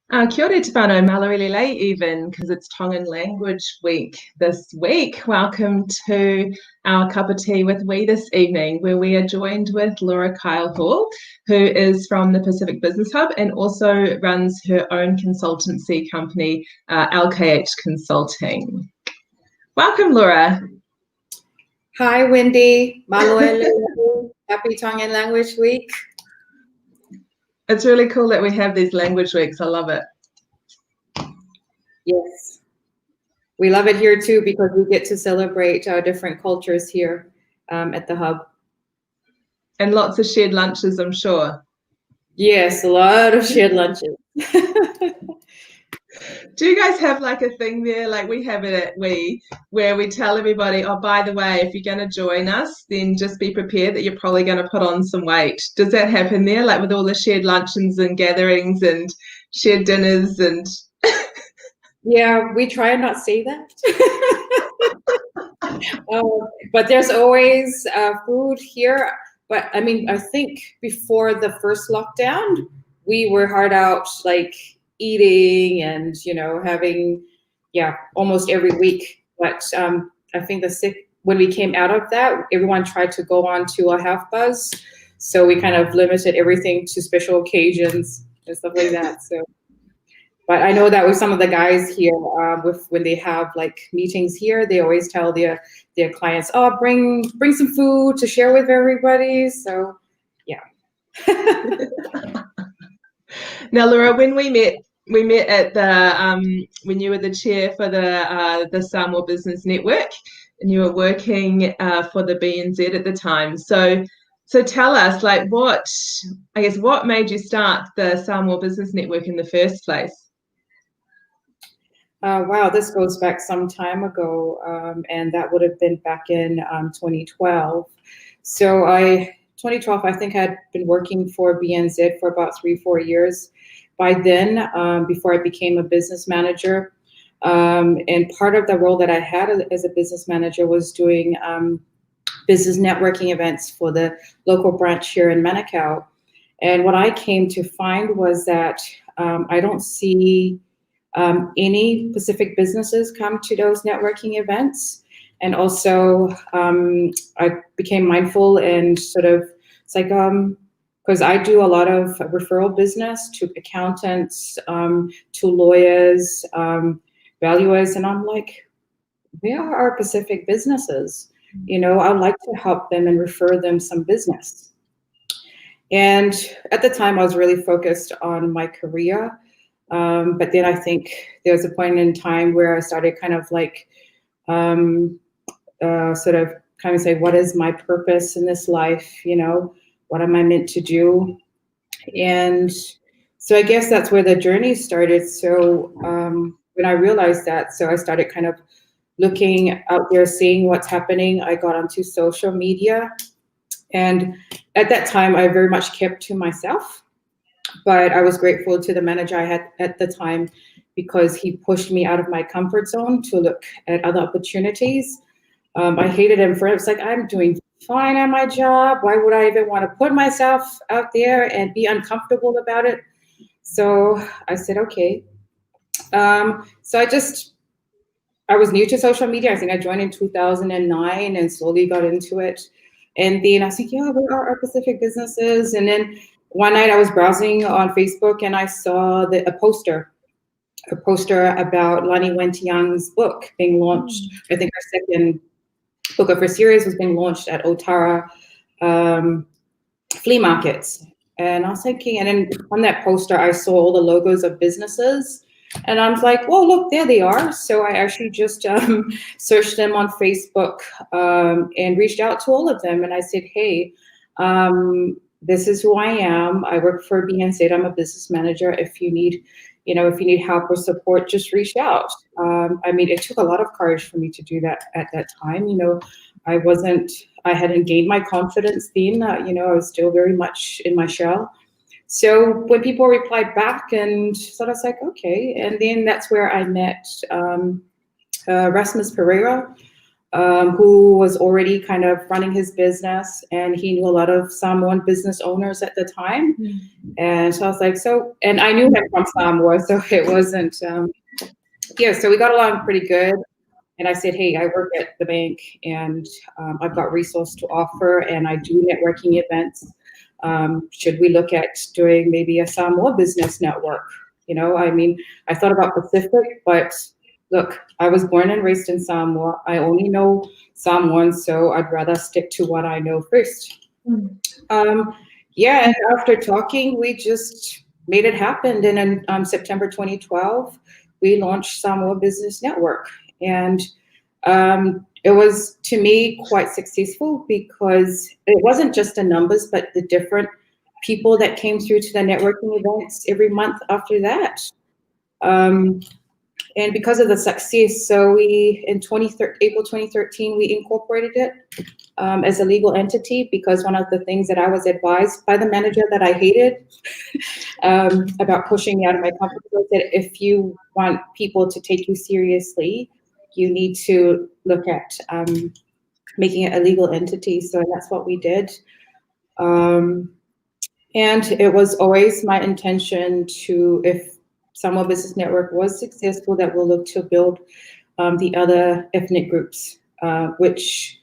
Kia ora te whānau, Malarili lei even, because it's Tongan Language Week this week. Welcome to our Kapu Tī with WE this evening, where we are joined with Laura Keil-Hall, who is from the Pacific Business Hub and also runs her own consultancy company, LKH Consulting. Welcome, Laura. Hi, Wendy. Maloele. Happy Tongan Language Week. It's really cool that we have these language weeks. I love it. Yes. We love it here too because we get to celebrate our different cultures here at the Hub. And lots of shared lunches, I'm sure. Yes, a lot of shared lunches. Do you guys have like a thing there, like we have it at WE, where we tell everybody, oh, by the way, if you're going to join us, then just be prepared that you're probably going to put on some weight. Does that happen there, like with all the shared luncheons and gatherings and shared dinners and... Yeah, we try and not say that. But there's always food here. But I mean, I think before the first lockdown, we were hard out, like eating and, you know, having, almost every week. But I think when we came out of that, everyone tried to go on to a half buzz. So we kind of limited everything to special occasions and stuff like that. So, but I know that with some of the guys here, when they have like meetings here, they always tell their clients, "Oh, bring some food to share with everybody." So, yeah. Now, Laura, when we met at the when you were the chair for the Samoa Business Network, and you were working for the BNZ at the time. So tell us, like, what made you start the Samoa Business Network in the first place? Wow, this goes back some time ago, and that would have been back in 2012. So 2012, I think I had been working for BNZ for about 3-4 years by then, before I became a business manager. And part of the role that I had as a business manager was doing business networking events for the local branch here in Manukau. And what I came to find was that I don't see any Pacific businesses come to those networking events. And also I became mindful and sort of, it's like, because I do a lot of referral business to accountants, to lawyers, valuers, and I'm like, where are our Pacific businesses? You know, I'd like to help them and refer them some business. And at the time I was really focused on my career. But then I think there was a point in time where I started kind of like, sort of kind of say, what is my purpose in this life? You know, what am I meant to do? And so I guess that's where the journey started. So when I realized that, so I started kind of looking out there, seeing what's happening. I got onto social media. And at that time, I very much kept to myself. But I was grateful to the manager I had at the time because he pushed me out of my comfort zone to look at other opportunities. I hated him for it. It's like, I'm doing fine at my job. Why would I even want to put myself out there and be uncomfortable about it? So I said, okay. So I was new to social media. I think I joined in 2009 and slowly got into it. And then I was like, yeah, where are our Pacific businesses? And then one night I was browsing on Facebook and I saw a poster about Lani Wentiang's book being launched. I think her second book of her series was being launched at Otara flea markets. And I was thinking, and then on that poster, I saw all the logos of businesses. And I was like, well, look, there they are. So I actually just searched them on Facebook and reached out to all of them. And I said, hey, this is who I am. I work for BNZ. I'm a business manager. If you need help or support, just reach out. I mean, it took a lot of courage for me to do that at that time. You know, I hadn't gained my confidence then. I was still very much in my shell. So when people replied back and so I was like, okay. And then that's where I met Rasmus Pereira. who was already kind of running his business, and he knew a lot of Samoan business owners at the time. And so I was like, and I knew him from Samoa, so it wasn't, so we got along pretty good. And I said, hey, I work at the bank, and I've got resource to offer, and I do networking events. Should we look at doing maybe a Samoa business network? I mean, I thought about Pacific, but look, I was born and raised in Samoa. I only know Samoans, so I'd rather stick to what I know first. And after talking, we just made it happen. And in September 2012, we launched Samoa Business Network. And it was, to me, quite successful because it wasn't just the numbers, but the different people that came through to the networking events every month after that. And because of the success, so we, in April 2013, we incorporated it as a legal entity, because one of the things that I was advised by the manager that I hated about pushing me out of my comfort zone, that if you want people to take you seriously, you need to look at making it a legal entity. So that's what we did. And it was always my intention to, if Samoa Business Network was successful, that we'll look to build the other ethnic groups, which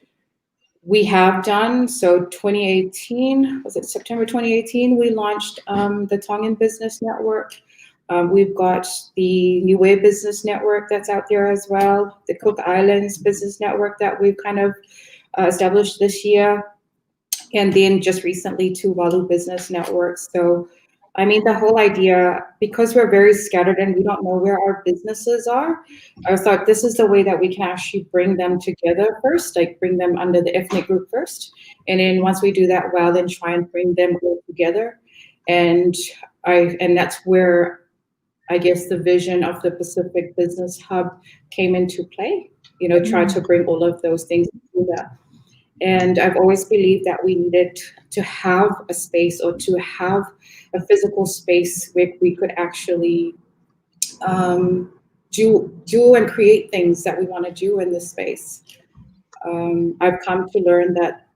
we have done. So 2018, was it September 2018, we launched the Tongan Business Network. We've got the WE Business Network that's out there as well, the Cook Islands Business Network that we've kind of established this year, and then just recently Tuvalu Business Network. So, I mean, the whole idea, because we're very scattered and we don't know where our businesses are, I thought this is the way that we can actually bring them together first, like bring them under the ethnic group first. And then once we do that well, then try and bring them all together. And that's where I guess the vision of the Pacific Business Hub came into play, try to bring all of those things together. And I've always believed that we needed to have a space, or to have a physical space where we could actually do and create things that we want to do in this space. I've come to learn that,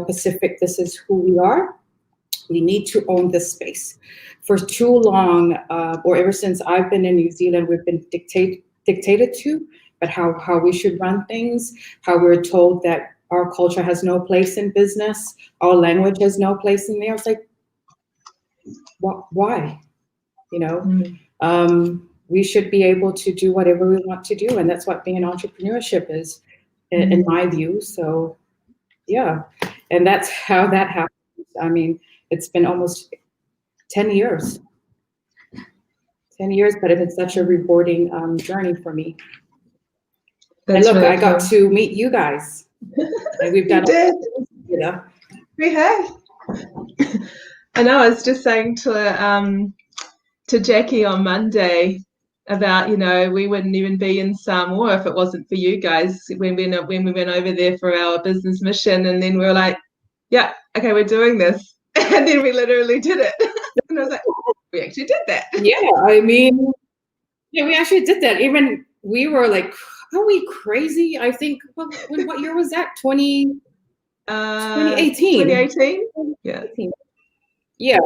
Pacific, this is who we are. We need to own this space. For too long, or ever since I've been in New Zealand, we've been dictated to, but how we should run things, how we're told that our culture has no place in business, our language has no place in there. It's like, why? We should be able to do whatever we want to do, and that's what being an entrepreneurship is, in my view. So, yeah, and that's how that happens. I mean, it's been almost 10 years. 10 years, but it's been such a rewarding journey for me. That's and look, really I got to meet you guys. And we've done we have. I know, I was just saying to Jackie on Monday about, we wouldn't even be in Samoa if it wasn't for you guys when we went over there for our business mission, and then we were like, yeah, okay, we're doing this. And then we literally did it. And I was like, we actually did that. Yeah, I mean, we actually did that. Even we were like, are we crazy? I think, what year was that? 2018. 2018? Yeah. Yeah.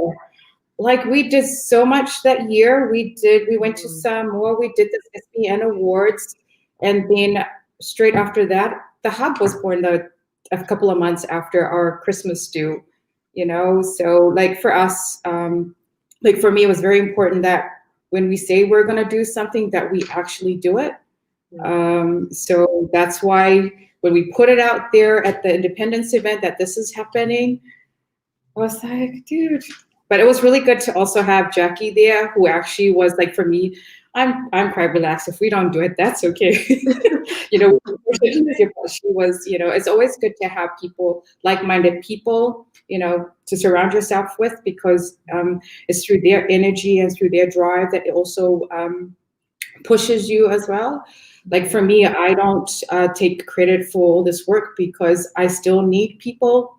Like, we did so much that year. We went to Samoa, we did the SPN Awards, and then straight after that, the hub was born a couple of months after our Christmas due, So, like, for us, like, for me, it was very important that when we say we're going to do something, that we actually do it. So that's why when we put it out there at the Independence event that this is happening, I was like, dude. But it was really good to also have Jackie there, who actually was like, for me, I'm quite relaxed. If we don't do it, that's okay. She was, it's always good to have people, like-minded people, to surround yourself with, because it's through their energy and through their drive that it also pushes you as well. Like, for me, I don't take credit for all this work, because I still need people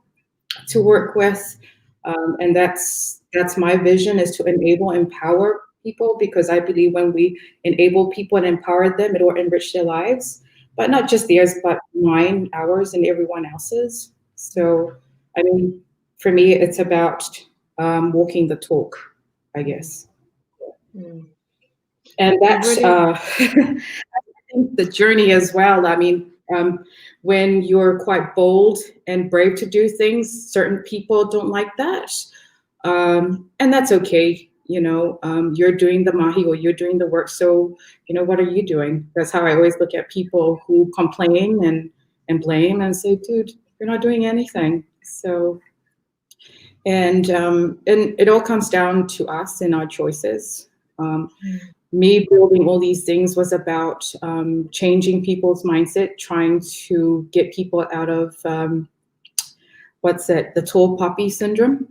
to work with. And that's my vision, is to enable, empower people, because I believe when we enable people and empower them, it will enrich their lives. but not just theirs, but mine, ours, and everyone else's. So, I mean, for me, it's about walking the talk, I guess. Mm. And that's I think the journey as well. I mean, when you're quite bold and brave to do things, certain people don't like that. And that's okay. You know, you're doing the mahi, or you're doing the work. So, you know, what are you doing? That's how I always look at people who complain and blame and say, dude, you're not doing anything. So, and it all comes down to us and our choices. Me building all these things was about changing people's mindset, trying to get people out of the tall poppy syndrome.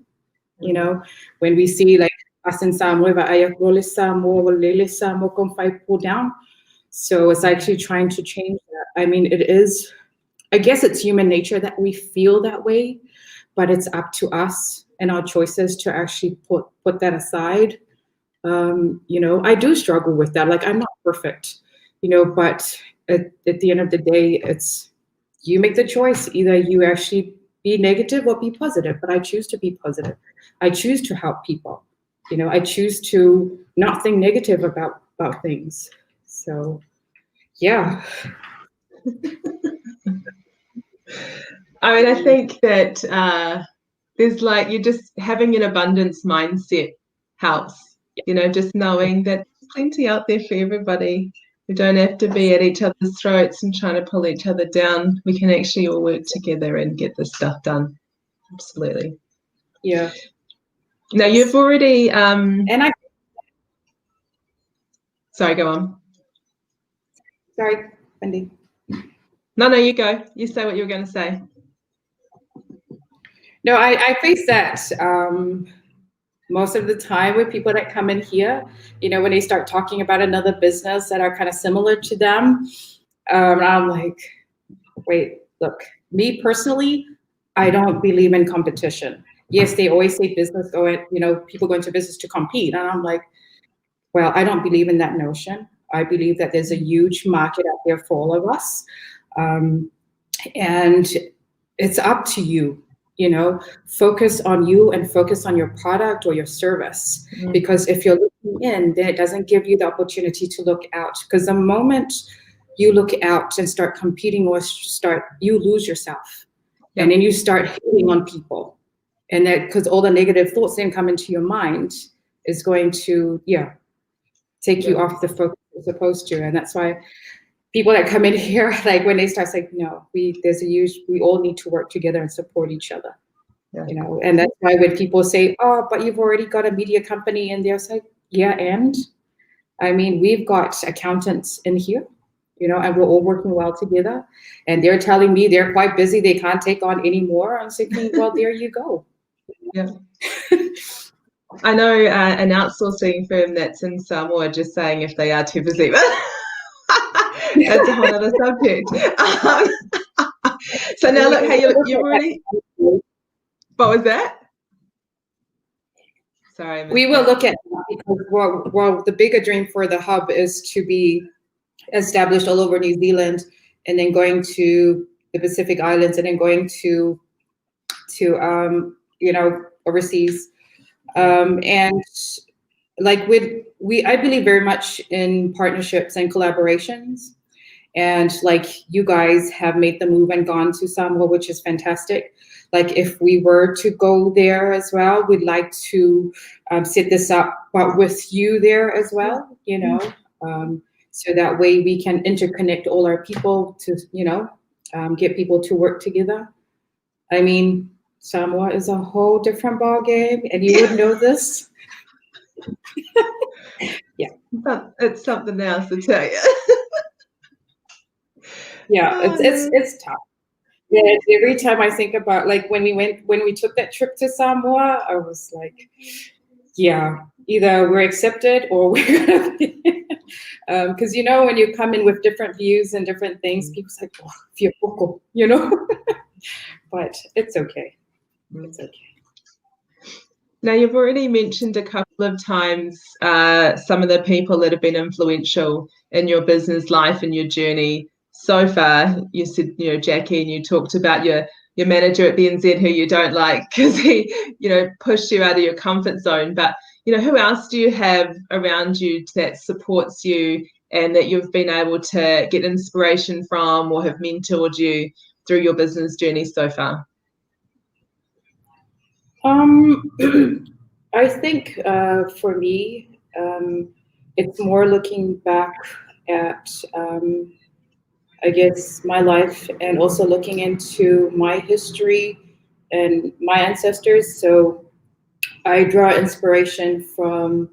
You know, when we see like us in Samoa, pull down. So it's actually trying to change that. I mean, I guess it's human nature that we feel that way, but it's up to us and our choices to actually put that aside. You know, I do struggle with that. Like, I'm not perfect, you know, but at the end of the day, it's you make the choice. Either you actually be negative or be positive, but I choose to be positive. I choose to help people. You know, I choose to not think negative about things. So, yeah. I mean, I think that there's like, you're just having an abundance mindset helps, you know, just knowing that there's plenty out there for everybody. We don't have to be at each other's throats and trying to pull each other down. We can actually all work together and get this stuff done. Absolutely. Yeah. Now you've already sorry, go on. Sorry, Wendy. No, you go. You say what you were going to say. No, I face that most of the time with people that come in here, you know, when they start talking about another business that are kind of similar to them, I'm like, wait, look, me personally, I don't believe in competition. Yes, they always say business going, you know, people go into business to compete. And I'm like, well, I don't believe in that notion. I believe that there's a huge market out there for all of us. And it's up to you, you know, focus on you and focus on your product or your service. Mm-hmm. Because if you're looking in, then it doesn't give you the opportunity to look out. Because the moment you look out and start competing or you lose yourself. Yep. And then you start hating on people. And that, because all the negative thoughts then come into your mind, is going to, take you off the focus you're supposed to. And that's why people that come in here, like when they start saying, no, we all need to work together and support each other. Yeah. You know, and that's why when people say, oh, but you've already got a media company, and they're like, yeah, and I mean, we've got accountants in here, you know, and we're all working well together. And they're telling me they're quite busy, they can't take on any more. I'm thinking, well, there you go. Yeah. I know an outsourcing firm that's in Samoa just saying if they are too busy. That's a whole other subject. So now look, hey, you already. What was that? Sorry. We will look at that because well, the bigger dream for the hub is to be established all over New Zealand, and then going to the Pacific Islands, and then going to you know, overseas. And like I believe very much in partnerships and collaborations. And like you guys have made the move and gone to Samoa, which is fantastic. Like if we were to go there as well, we'd like to set this up, but with you there as well, you know, so that way we can interconnect all our people to, you know, get people to work together. I mean, Samoa is a whole different ball game, and you would know this. Yeah, it's something else to tell you. Yeah, it's tough. Yeah, every time I think about like when we took that trip to Samoa, I was like, yeah, either we're accepted or we're gonna be. Because you know, when you come in with different views and different things, people's like, oh, you know. But it's okay. It's okay. Now, you've already mentioned a couple of times some of the people that have been influential in your business life and your journey so far, you said, Jackie, and you talked about your manager at BNZ who you don't like because he, pushed you out of your comfort zone. But, who else do you have around you that supports you and that you've been able to get inspiration from or have mentored you through your business journey so far? I think for me, it's more looking back at, I guess, my life and also looking into my history and my ancestors. So I draw inspiration from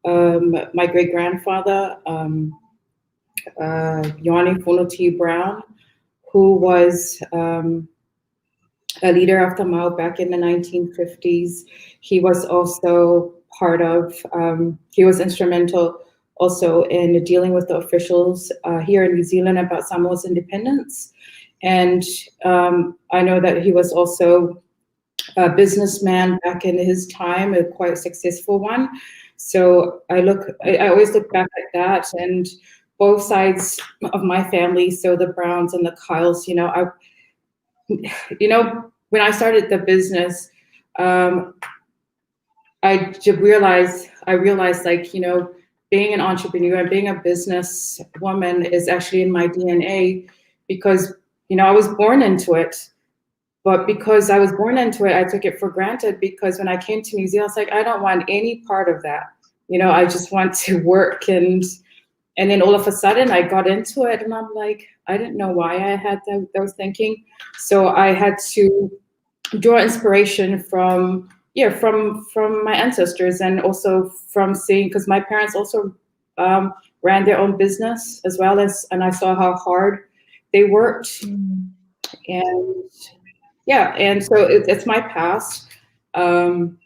my great grandfather, Yoni Fonoti Brown, who was a leader of the Mau back in the 1950s. He was also part of, he was instrumental also in dealing with the officials here in New Zealand about Samoa's independence. And I know that he was also a businessman back in his time, a quite successful one. So I always look back at that, and both sides of my family, so the Browns and the Kyles, when I started the business, I realized like, being an entrepreneur and being a business woman is actually in my DNA because, I was born into it. But because I was born into it, I took it for granted because when I came to New Zealand, I was like, I don't want any part of that. I just want to work. And then all of a sudden I got into it and I'm like, I didn't know why I had those thinking. So I had to draw inspiration from my ancestors and also from seeing, because my parents also ran their own business as well as, and I saw how hard they worked. And yeah, and so it's my past. And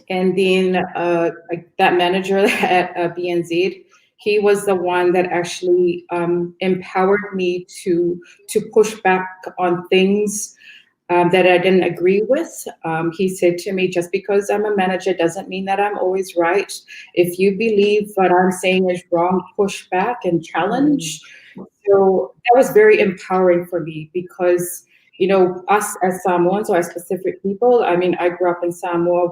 then that manager at BNZ, he was the one that actually empowered me to push back on things that I didn't agree with. He said to me, just because I'm a manager doesn't mean that I'm always right. If you believe what I'm saying is wrong, push back and challenge. So that was very empowering for me because, us as Samoans or as Pacific people, I mean, I grew up in Samoa,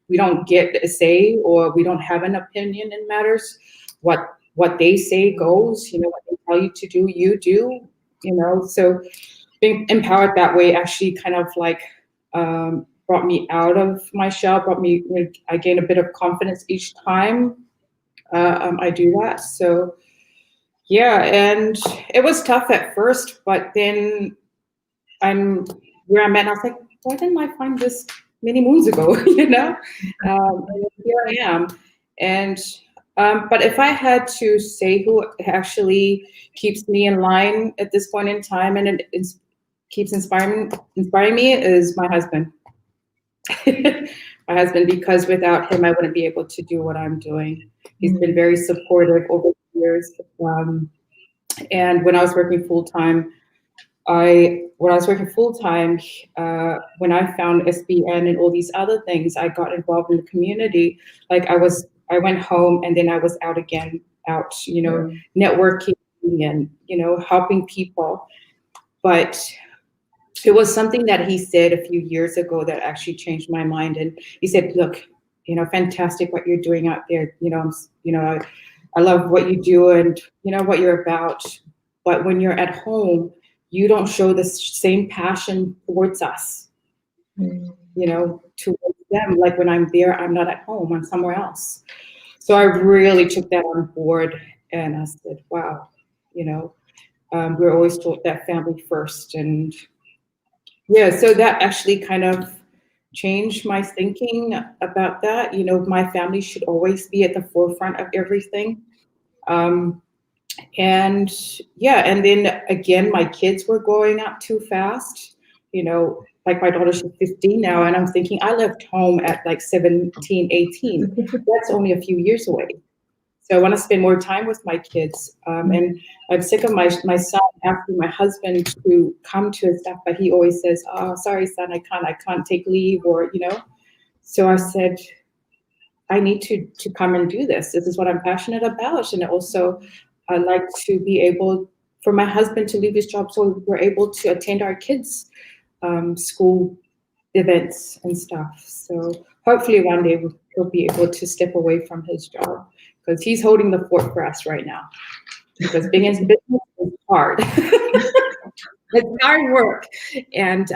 we don't get a say or we don't have an opinion in matters. What they say goes, what they tell you to do, you do, so being empowered that way actually kind of like brought me out of my shell, I gained a bit of confidence each time I do that. So yeah, and it was tough at first, but then I'm where I'm at, and I was like, why didn't I find this many moons ago, and here I am. And but if I had to say who actually keeps me in line at this point in time and it keeps inspiring me is my husband. My husband, because without him, I wouldn't be able to do what I'm doing. He's been very supportive over the years. And when I was working full time, when I found SBN and all these other things, I got involved in the community. Like I went home and then I was out again, networking and, helping people. But it was something that he said a few years ago that actually changed my mind. And he said, look, fantastic what you're doing out there. I love what you do and, what you're about. But when you're at home, you don't show the same passion towards us, towards them. Like when I'm there, I'm not at home, I'm somewhere else. So I really took that on board and I said, wow, we're always taught that family first. And yeah, so that actually kind of changed my thinking about that. My family should always be at the forefront of everything. And yeah, and then again, my kids were growing up too fast. Like my daughter, she's 15 now, and I'm thinking I left home at like 17, 18. That's only a few years away. So I want to spend more time with my kids. And I'm sick of my son asking my husband to come to his stuff, but he always says, oh, sorry, son, I can't take leave or, So I said, I need to come and do this. This is what I'm passionate about. And also I like to be able for my husband to leave his job so we're able to attend our kids' school events and stuff. So hopefully one day he'll be able to step away from his job, because he's holding the fort for us right now. Because being in business is hard. It's hard work. And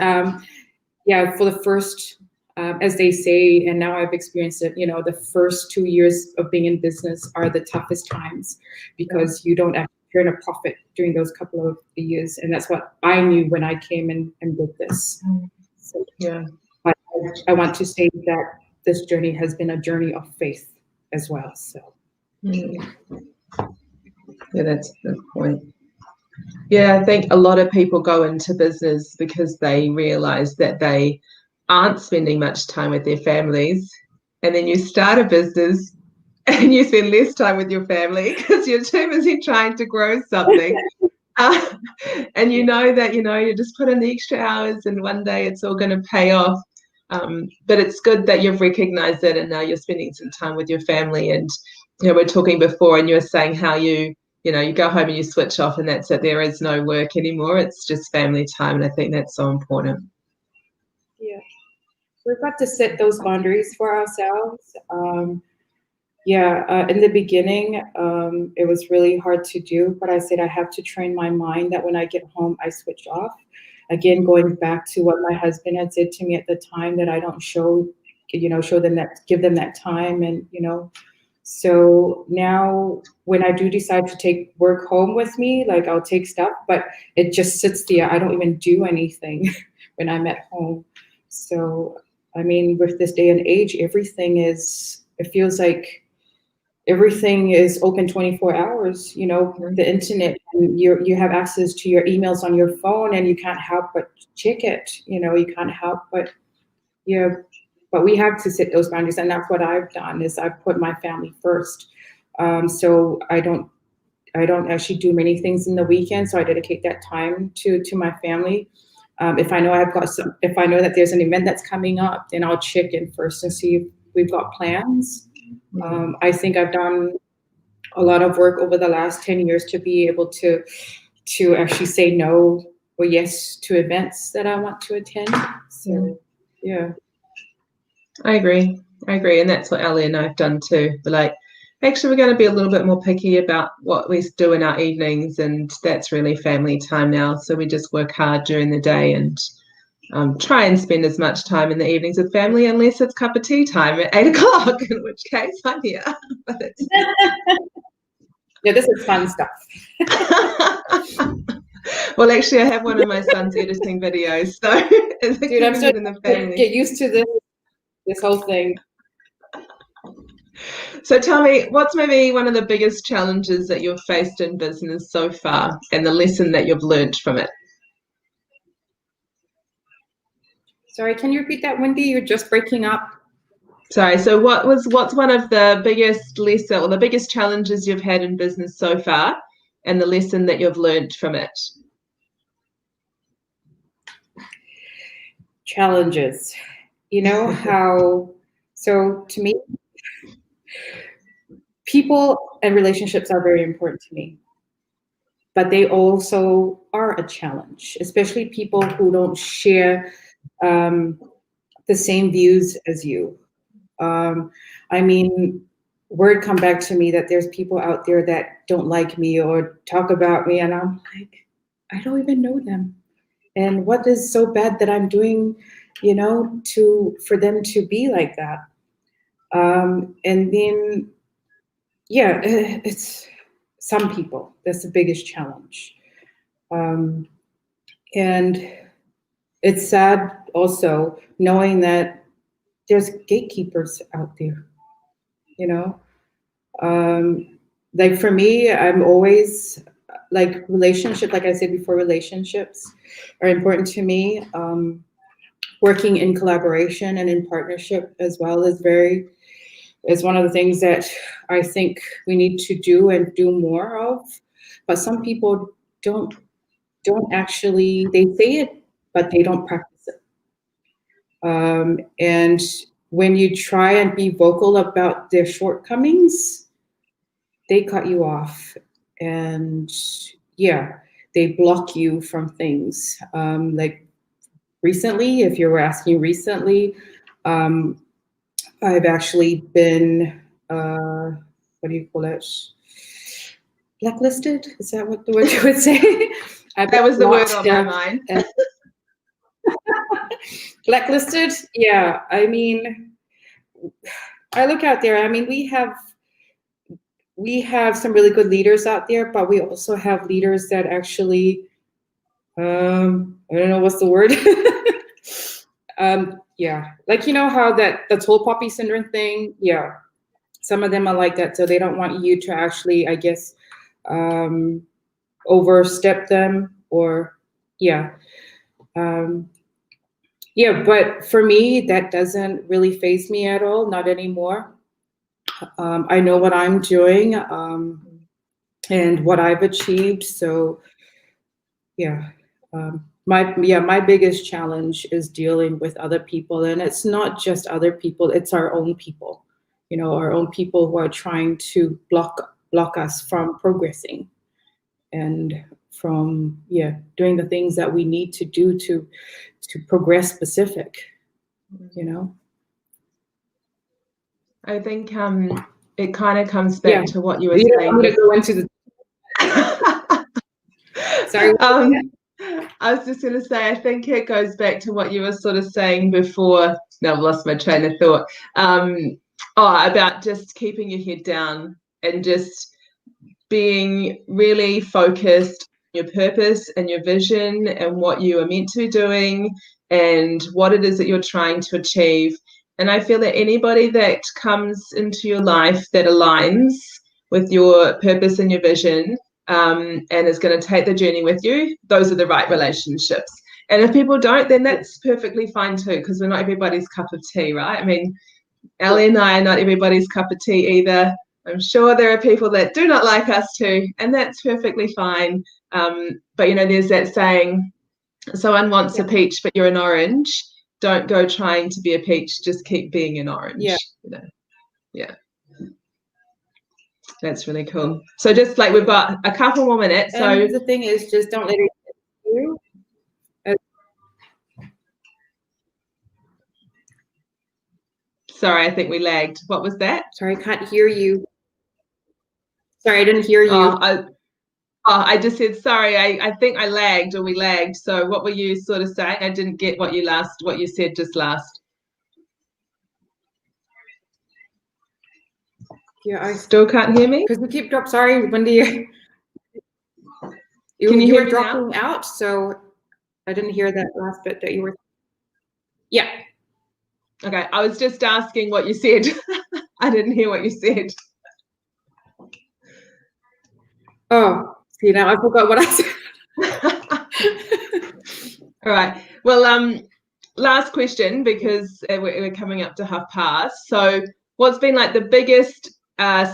yeah, for the first, as they say, and now I've experienced it, the first 2 years of being in business are the toughest times, because you don't actually turn a profit during those couple of years. And that's what I knew when I came and did this. So, Yeah. but I want to say that this journey has been a journey of faith as well. So. Yeah, that's a good point. Yeah, I think a lot of people go into business because they realize that they aren't spending much time with their families. And then you start a business and you spend less time with your family because you're too busy trying to grow something. And you know that, you just put in the extra hours and one day it's all going to pay off. But it's good that you've recognized it and now you're spending some time with your family. And, we're talking before and you were saying how you go home and you switch off and that's it. There is no work anymore. It's just family time. And I think that's so important. Yeah. We've got to set those boundaries for ourselves. In the beginning, it was really hard to do, but I said I have to train my mind that when I get home, I switch off. Again, going back to what my husband had said to me at the time, that I don't give them that time. And, so now when I do decide to take work home with me, like I'll take stuff, but it just sits there. I don't even do anything when I'm at home. So, I mean, with this day and age, it feels like everything is open 24 hours, the internet, and you have access to your emails on your phone and you can't help but check it, you can't help but, but we have to set those boundaries. And that's what I've done, is I've put my family first. So I don't actually do many things in the weekend. So I dedicate that time to my family. If I know if I know that there's an event that's coming up, then I'll check in first and see if we've got plans. I think I've done a lot of work over the last 10 years to be able to actually say no or yes to events that I want to attend. So, yeah. I agree. And that's what Ali and I have done too. But like, actually, we're going to be a little bit more picky about what we do in our evenings. And that's really family time now. So we just work hard during the day and try and spend as much time in the evenings with family, unless it's Kapu Tī time at 8 o'clock, in which case I'm here. Yeah, this is fun stuff. Well, actually, I have one of my sons editing videos, so dude, I'm still in the family. Get used to this whole thing. So tell me, what's maybe one of the biggest challenges that you've faced in business so far, and the lesson that you've learned from it? Sorry, can you repeat that, Wendy? You're just breaking up. Sorry, so what's one of the biggest lesson or the biggest challenges you've had in business so far, and the lesson that you've learned from it? Challenges. So to me, people and relationships are very important to me, but they also are a challenge, especially people who don't share the same views as you. I mean, word come back to me that there's people out there that don't like me or talk about me, and I'm like, I don't even know them. And what is so bad that I'm doing, for them to be like that? And then, it's some people. That's the biggest challenge. And it's sad also knowing that there's gatekeepers out there, like for me, I'm always like relationship, like I said before, relationships are important to me. Working in collaboration and in partnership as well is one of the things that I think we need to do and do more of. But some people don't actually, they say it, but they don't practice it. And when you try and be vocal about their shortcomings, they cut you off. And they block you from things. Like recently, if you were asking recently, I've actually been, what do you call it? Blacklisted? Is that what the word you would say? That was the word on my mind. Blacklisted? Yeah. I mean, I look out there. I mean, we have some really good leaders out there, but we also have leaders that actually, I don't know what's the word. Yeah, like, you know how that tall poppy syndrome thing. Yeah, some of them are like that, so they don't want you to actually, I guess, overstep them, or yeah. Yeah, but for me, that doesn't really faze me at all, not anymore. I know what I'm doing, and what I've achieved. So yeah, my biggest challenge is dealing with other people, and it's not just other people, it's our own people, you know, our own people who are trying to block us from progressing and from doing the things that we need to do to progress specific, you know. I think it kind of comes back to what you were saying. I'm going to go into the sorry. I was just going to say, I think it goes back to what you were sort of saying before. Now I've lost my train of thought. About just keeping your head down and just being really focused on your purpose and your vision and what you are meant to be doing and what it is that you're trying to achieve. And I feel that anybody that comes into your life that aligns with your purpose and your vision, and is going to take the journey with you, those are the right relationships. And if people don't, then that's perfectly fine too, because we're not everybody's cup of tea, right? I mean, Ellie and I are not everybody's cup of tea either. I'm sure there are people that do not like us too, and that's perfectly fine. But, you know, there's that saying, someone wants a peach, but you're an orange. Don't go trying to be a peach, just keep being an orange. Yeah. You know? Yeah. That's really cool. So just like we've got a couple more minutes. So the thing is, just don't let it get you. Sorry, I think we lagged. What was that? Sorry, I can't hear you. Sorry, I didn't hear you. I just said sorry. I think I lagged, or we lagged. So what were you sort of saying? I didn't get what you said just last. Yeah, I still can't hear me because we keep dropping. Sorry, Wendy. Can you hear were me dropping now? out, so I didn't hear that last bit that you were. Yeah. Okay, I was just asking what you said. I didn't hear what you said. Oh, see, now I forgot what I said. All right. Well, last question, because we're coming up to past. So what's been like the biggest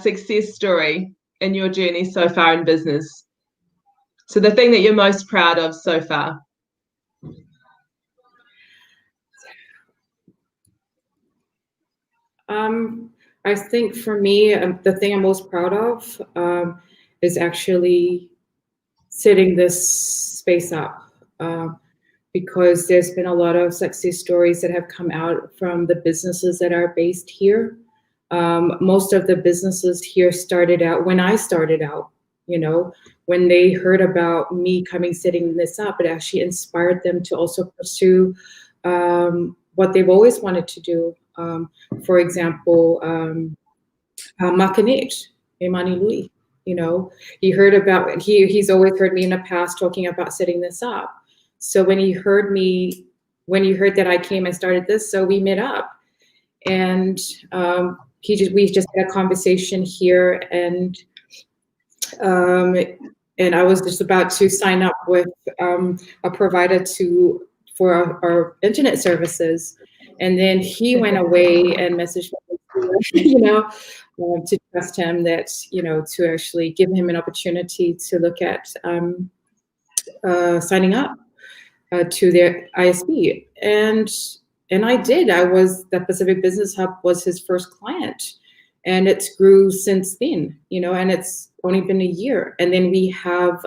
success story in your journey so far in business? So the thing that you're most proud of so far? I think for me, the thing I'm most proud of is actually setting this space up, because there's been a lot of success stories that have come out from the businesses that are based here. Most of the businesses here started out when I started out, you know, when they heard about me setting this up, it actually inspired them to also pursue what they've always wanted to do. For example, Makanet, Emani Louis, you know, he's always heard me in the past talking about setting this up. So when he heard that I came and started this, so we met up, and we just had a conversation here, and I was just about to sign up with a provider for our internet services, and then he went away and messaged me, you know, to trust him that, you know, to actually give him an opportunity to look at signing up to their ISP, and I did. The Pacific Business Hub was his first client, and it's grew since then, you know, and it's only been a year. And then we have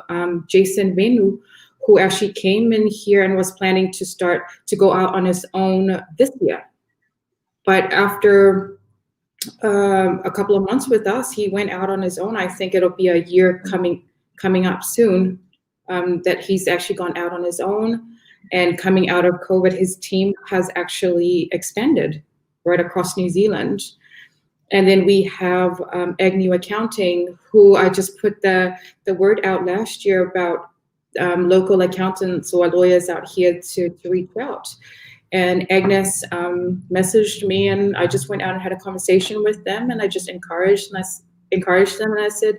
Jason Venu, who actually came in here and was planning to go out on his own this year. But after a couple of months with us, he went out on his own. I think it'll be a year coming up soon that he's actually gone out on his own. And coming out of COVID, his team has actually expanded right across New Zealand. And then we have Agnew Accounting, who I just put the word out last year about local accountants or lawyers out here to reach out. And Agnes messaged me, and I just went out and had a conversation with them, and I just encouraged them, and I said,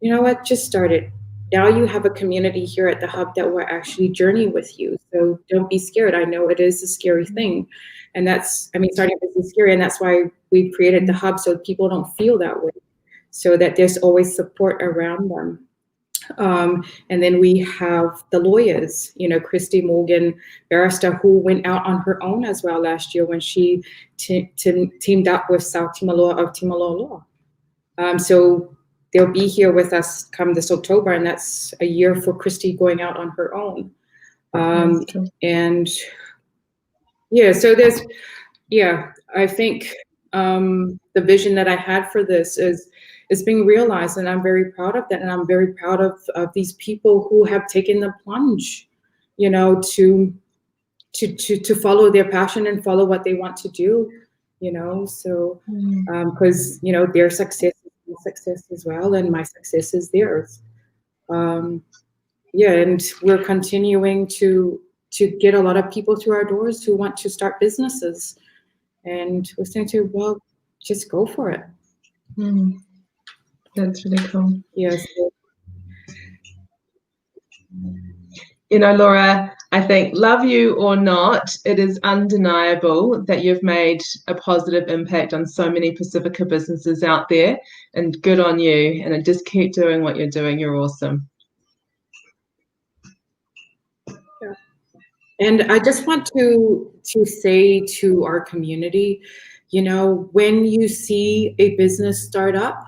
you know what, just start it. Now you have a community here at the Hub that will actually journey with you. So don't be scared. I know it is a scary thing. And starting a business is scary, and that's why we created the Hub, so people don't feel that way, so that there's always support around them. And then we have the lawyers, Christy Morgan, barrister, who went out on her own as well last year when she teamed up with South Timor of Timor Law. So they'll be here with us come this October, and that's a year for Christy going out on her own. And yeah, so I think the vision that I had for this is being realized, and I'm very proud of that. And I'm very proud of these people who have taken the plunge, to follow their passion and follow what they want to do, so because their success is my success as well, and my success is theirs. And we're continuing to get a lot of people through our doors who want to start businesses, and we're saying just go for it. That's really cool. Yes. Laura, I think, love you or not, it is undeniable that you've made a positive impact on so many Pacifica businesses out there, and good on you. And just keep doing what you're doing. You're awesome. Yeah. And I just want to say to our community, when you see a business start up,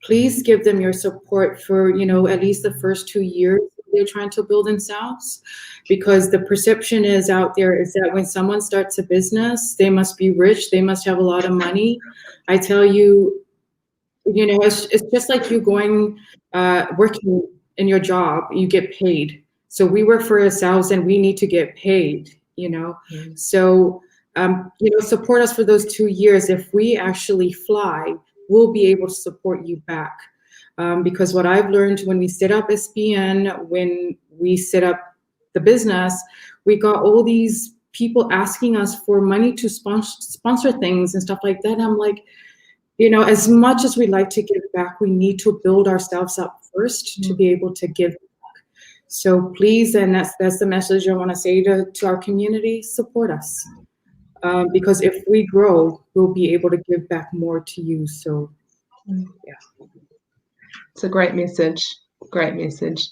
please give them your support for, at least the first 2 years they're trying to build themselves, because the perception is out there is that when someone starts a business, they must be rich, they must have a lot of money. I tell you, it's just like you going, working in your job, you get paid. So we work for ourselves and we need to get paid, So, support us for those 2 years. If we actually fly, we'll be able to support you back. Because what I've learned when we set up SBN, when we set up the business, we got all these people asking us for money to sponsor things and stuff like that. I'm like, as much as we like to give back, we need to build ourselves up first to be able to give back. So please, and that's the message I want to say to our community, support us. Because if we grow, we'll be able to give back more to you. So, yeah. It's a great message. Great message.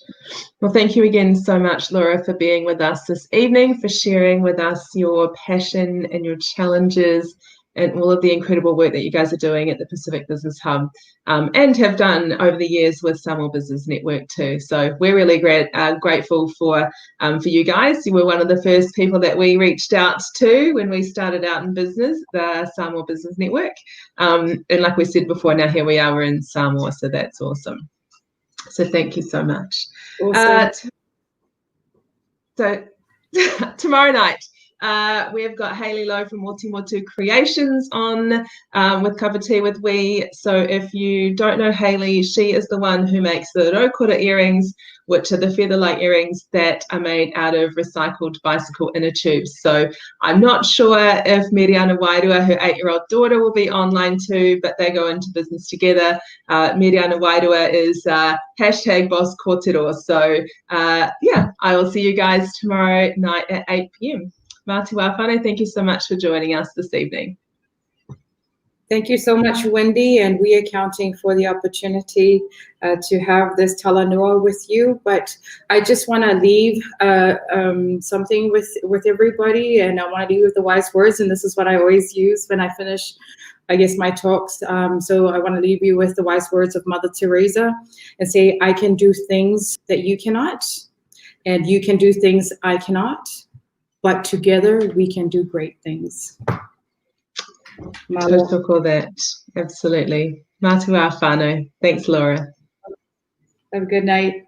Well, thank you again so much, Laura, for being with us this evening, for sharing with us your passion and your challenges and all of the incredible work that you guys are doing at the Pacific Business Hub, and have done over the years with Samoa Business Network too. So we're really grateful for you guys. You were one of the first people that we reached out to when we started out in business, the Samoa Business Network. And like we said before, now here we are, we're in Samoa, so that's awesome. So thank you so much. Awesome. So tomorrow night, we've got Hayley Lowe from Motu Creations on with Kapu Tī with WE. So if you don't know Hayley, she is the one who makes the raukura earrings, which are the feather-like earrings that are made out of recycled bicycle inner tubes. So I'm not sure if Miriana Wairua, her 8-year-old daughter, will be online too, but they go into business together. Miriana Wairua is hashtag boss korero. So I will see you guys tomorrow night at 8 p.m. Mā te wā whānau, thank you so much for joining us this evening. Thank you so much, Wendy, and WE Accounting for the opportunity to have this talanua with you. But I just want to leave something with everybody, and I want to leave with the wise words, and this is what I always use when I finish I guess, my talks. So I want to leave you with the wise words of Mother Teresa and say, I can do things that you cannot, and you can do things I cannot, but together we can do great things. Tautoko that, absolutely. Matua whānau. Thanks, Laura. Have a good night.